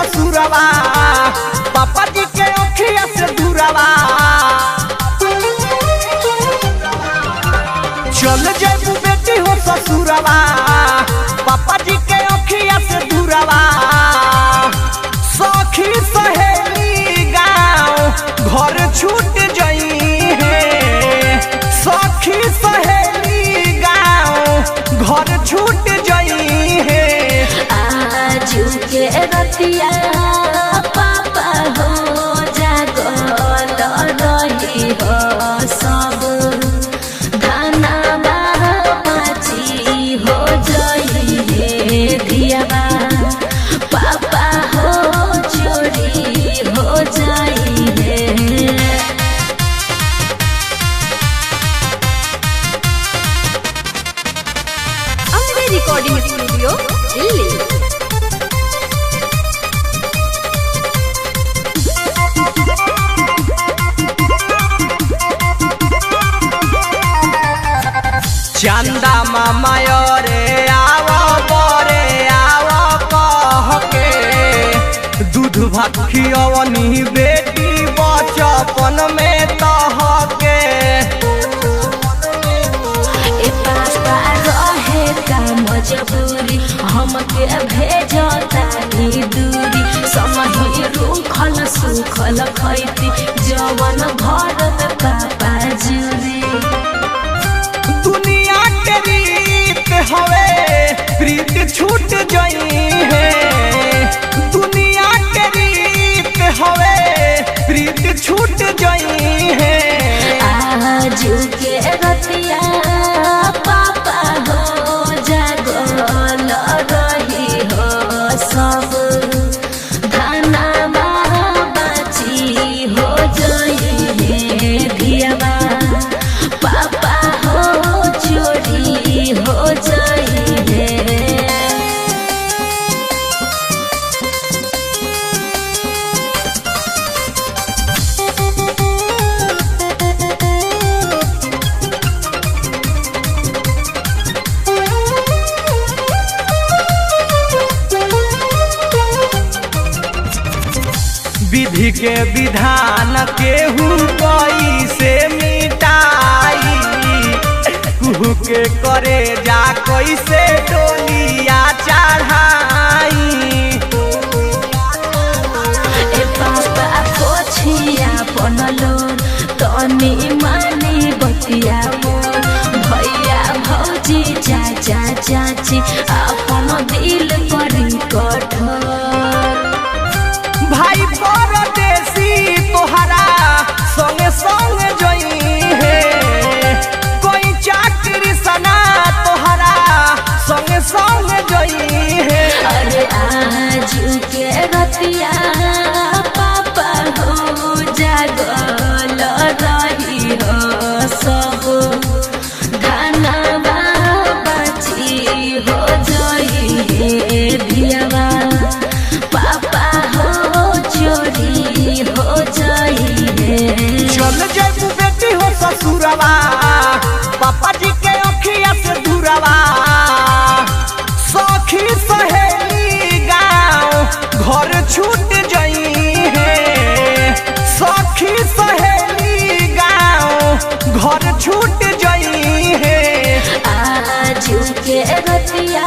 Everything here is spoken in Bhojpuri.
ससुरवा पापा जी के अखिया से दूरवा चल जेबू बेटी हो ससुरवा पापा जी के अखिया से दूरवा सखी सहेली गाँव घर छूट जई है सखी सहेली गाँव घर छूट जई है आज के रतिया पापा हो जागल रही हो सब धाना बाची हो जई है दियावा पापा हो चोरी हो जाई है। Ambe recording studio Delhi. चंदा मामा रे आव कह के दूध भात खियवनी बेटी बचपन में तह के ए पापा रहे का मजबूरी हमके भेजता नी दूरी समही रूखल सुखल खैती जवन घर में पापा जुरी दुनिया के रीत हवे प्रीत छूट जई है दुनिया के रीत हवे प्रीत छूट जई है आज के रतिया पापा हो जागल रही हो सब धाना बाची हो जई है दियावा पापा हो चोरी हो जाई है। विधि के विधान केहू कैसे मिटाई कुहू के करे जा कैसे डोलिया चढ़ाई ए पापा पोछिया बनलो तनी मानी बतिया मोर भैया भौजी चाचा चाची अपन दिल करी कठोर भाई परदेसी तोहरा संगे संग जई है कोई चाकरी सना तोहरा संगे संग जई है अरे आज के रतिया पापा हो जागल रही हो सब धाना बाची हो जई है दियावा पापा हो चोरी हो जाई है। चल जेबू बेटी हो ससुरवा पापा जी के अखिया से दूरवा सखी सहेली गाँव घर छूट जई है सखी सहेली गाँव घर छूट जई है आज के रतिया